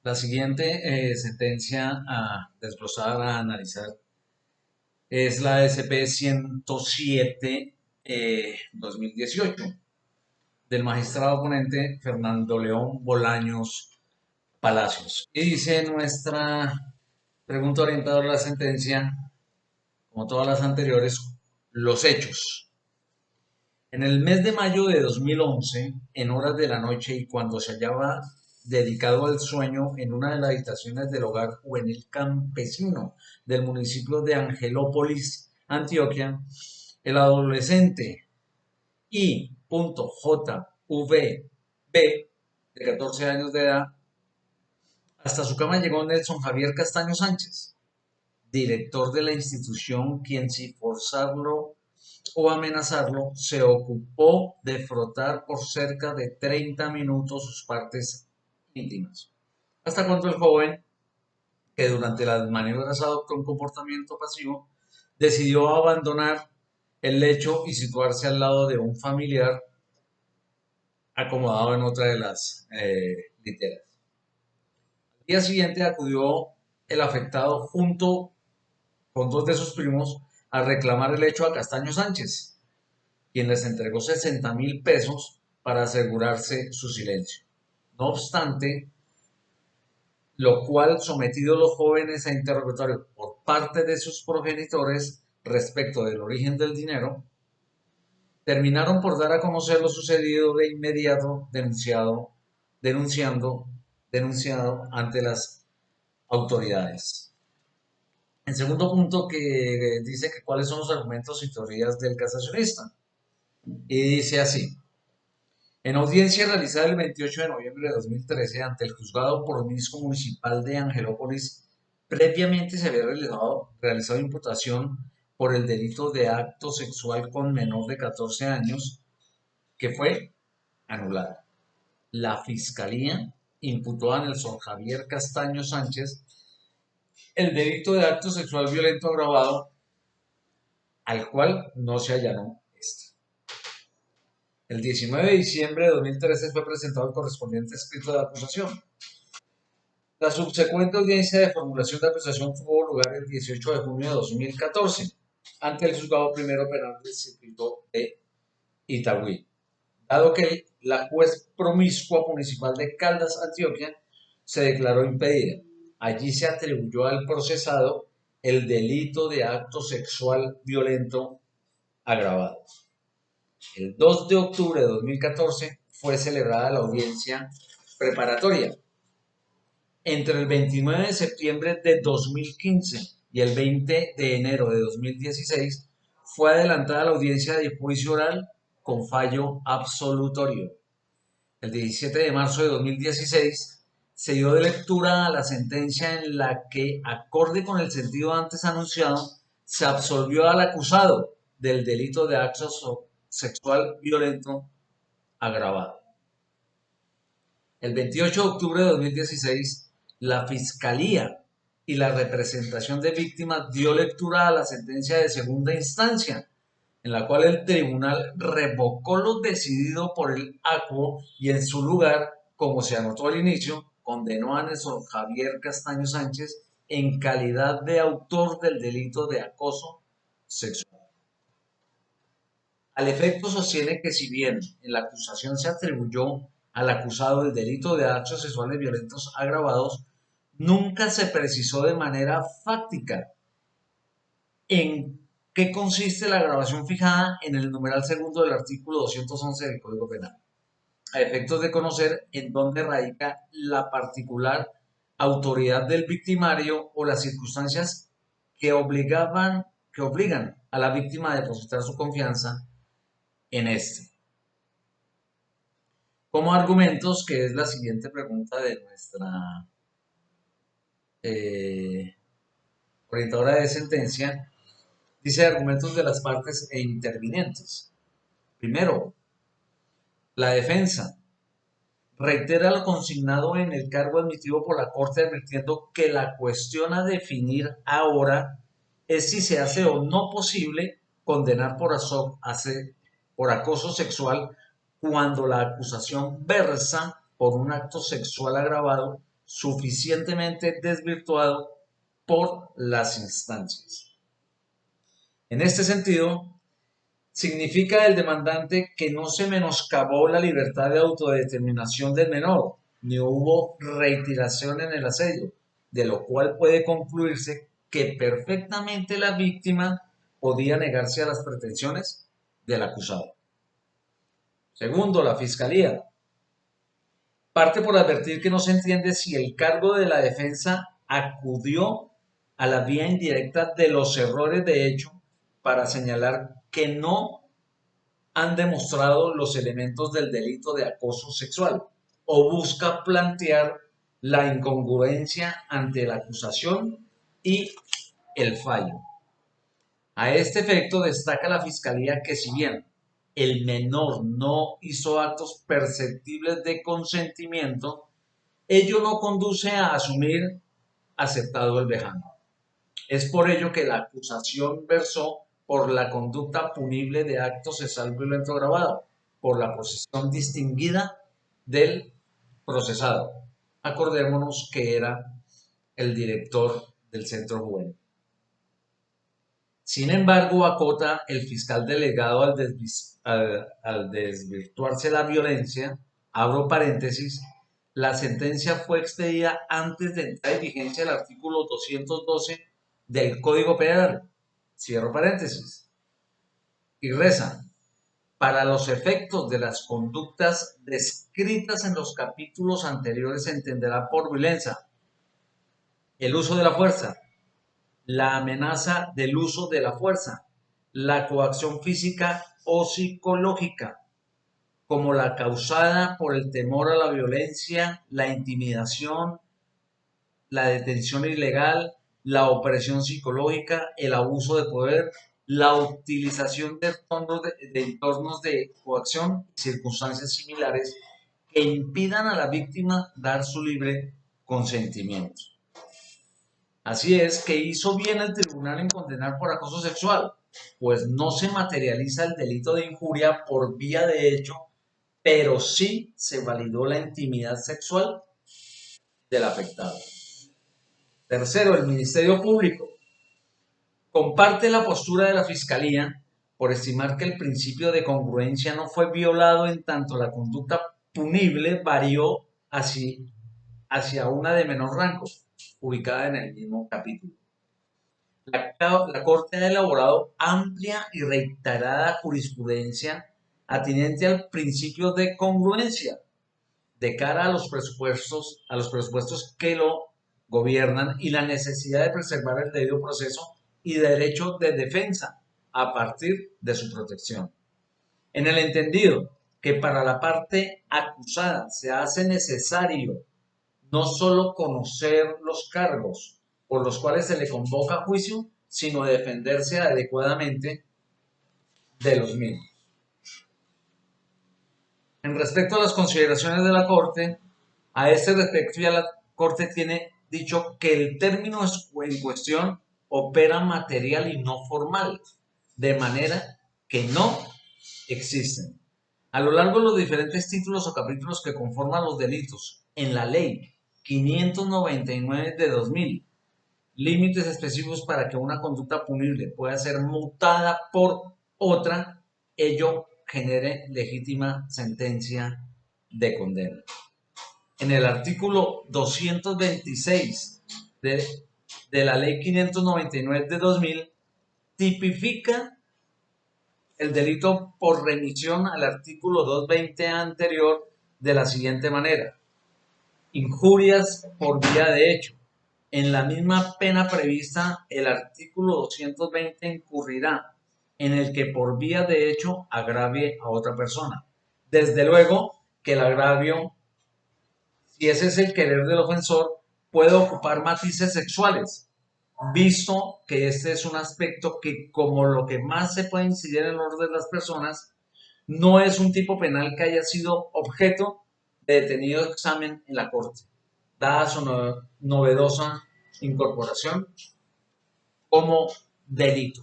La siguiente sentencia a desglosar, a analizar, es la SP 107 2018 del magistrado ponente Fernando León Bolaños Palacios. Y dice nuestra pregunta orientada a la sentencia, como todas las anteriores, los hechos. En el mes de mayo de 2011, en horas de la noche y cuando se hallaba dedicado al sueño en una de las habitaciones del hogar juvenil campesino del municipio de Angelópolis, Antioquia, el adolescente I.JVB, de 14 años de edad, hasta su cama llegó Nelson Javier Castaño Sánchez, director de la institución, quien sin forzarlo o amenazarlo, se ocupó de frotar por cerca de 30 minutos sus partes íntimas. Hasta cuando el joven, que durante las maniobras adoptó un comportamiento pasivo, decidió abandonar el lecho y situarse al lado de un familiar acomodado en otra de las literas. Al día siguiente acudió el afectado junto con dos de sus primos a reclamar el hecho a Castaño Sánchez, quien les entregó 60.000 pesos para asegurarse su silencio. No obstante, lo cual, sometidos los jóvenes a interrogatorio por parte de sus progenitores respecto del origen del dinero, terminaron por dar a conocer lo sucedido de inmediato, denunciando, denunciado ante las autoridades. El segundo punto que dice que cuáles son los argumentos y teorías del casacionista. Y dice así: en audiencia realizada el 28 de noviembre de 2013 ante el juzgado promiscuo municipal de Angelópolis, previamente se había realizado imputación por el delito de acto sexual con menor de 14 años, que fue anulada. La Fiscalía imputó a Nelson Javier Castaño Sánchez el delito de acto sexual violento agravado, al cual no se allanó este. El 19 de diciembre de 2013 fue presentado el correspondiente escrito de acusación. La subsecuente audiencia de formulación de acusación tuvo lugar el 18 de junio de 2014 ante el juzgado primero penal del circuito de Itagüí, dado que la juez promiscua municipal de Caldas, Antioquia, se declaró impedida. Allí se atribuyó al procesado el delito de acto sexual violento agravado. El 2 de octubre de 2014 fue celebrada la audiencia preparatoria. Entre el 29 de septiembre de 2015 y el 20 de enero de 2016 fue adelantada la audiencia de juicio oral con fallo absolutorio. El 17 de marzo de 2016 se dio de lectura a la sentencia en la que, acorde con el sentido antes anunciado, se absolvió al acusado del delito de acto sexual violento agravado. El 28 de octubre de 2016, la Fiscalía y la representación de víctimas dio lectura a la sentencia de segunda instancia, en la cual el tribunal revocó lo decidido por el ACO y en su lugar, como se anotó al inicio, condenó a Nelson Javier Castaño Sánchez en calidad de autor del delito de acoso sexual. Al efecto sostiene que si bien en la acusación se atribuyó al acusado el delito de actos sexuales violentos agravados, nunca se precisó de manera fáctica en qué consiste la agravación fijada en el numeral segundo del artículo 211 del Código Penal, a efectos de conocer en dónde radica la particular autoridad del victimario o las circunstancias que obligan a la víctima a depositar su confianza en este. Como argumentos, que es la siguiente pregunta de nuestra eh, orientadora de sentencia, dice argumentos de las partes e intervinientes. Primero, la defensa reitera lo consignado en el cargo admitido por la Corte, advirtiendo que la cuestión a definir ahora es si se hace o no posible condenar por acoso sexual cuando la acusación versa por un acto sexual agravado suficientemente desvirtuado por las instancias. En este sentido, significa el demandante que no se menoscabó la libertad de autodeterminación del menor, ni hubo reiteración en el asedio, de lo cual puede concluirse que perfectamente la víctima podía negarse a las pretensiones del acusado. Segundo, la Fiscalía parte por advertir que no se entiende si el cargo de la defensa acudió a la vía indirecta de los errores de hecho para señalar que no han demostrado los elementos del delito de acoso sexual o busca plantear la incongruencia ante la acusación y el fallo. A este efecto destaca la Fiscalía que si bien el menor no hizo actos perceptibles de consentimiento, ello no conduce a asumir aceptado el vejame. Es por ello que la acusación versó por la conducta punible de acto sexual violento agravado, por la posición distinguida del procesado. Acordémonos que era el director del centro juvenil. Sin embargo, acota el fiscal delegado al desvirtuarse la violencia, abro paréntesis, la sentencia fue expedida antes de entrar en vigencia el artículo 212 del Código Penal, cierro paréntesis, y reza, para los efectos de las conductas descritas en los capítulos anteriores se entenderá por violencia el uso de la fuerza, la amenaza del uso de la fuerza, la coacción física o psicológica, como la causada por el temor a la violencia, la intimidación, la detención ilegal, la opresión psicológica, el abuso de poder, la utilización de entornos de coacción y circunstancias similares que impidan a la víctima dar su libre consentimiento. Así es que hizo bien el tribunal en condenar por acoso sexual, pues no se materializa el delito de injuria por vía de hecho, pero sí se validó la intimidad sexual del afectado. Tercero, el Ministerio Público comparte la postura de la Fiscalía por estimar que el principio de congruencia no fue violado en tanto la conducta punible varió hacia una de menor rango, ubicada en el mismo capítulo. La Corte ha elaborado amplia y reiterada jurisprudencia atinente al principio de congruencia de cara a los presupuestos que lo gobiernan y la necesidad de preservar el debido proceso y derecho de defensa a partir de su protección. En el entendido que para la parte acusada se hace necesario no solo conocer los cargos por los cuales se le convoca a juicio, sino defenderse adecuadamente de los mismos. En respecto a las consideraciones de la Corte, a este respecto ya la Corte tiene dicho que el término en cuestión opera material y no formal, de manera que no existen. A lo largo de los diferentes títulos o capítulos que conforman los delitos en la Ley 599 de 2000, límites específicos para que una conducta punible pueda ser mutada por otra, ello genere legítima sentencia de condena. En el artículo 226 de la Ley 599 de 2000, tipifica el delito por remisión al artículo 220 anterior de la siguiente manera: injurias por vía de hecho. En la misma pena prevista, el artículo 220 incurrirá en el que por vía de hecho agravie a otra persona. Desde luego que el agravio, si ese es el querer del ofensor, puede ocupar matices sexuales, visto que este es un aspecto que, como lo que más se puede incidir en el orden de las personas, no es un tipo penal que haya sido objeto de detenido examen en la Corte, dada su novedosa incorporación como delito.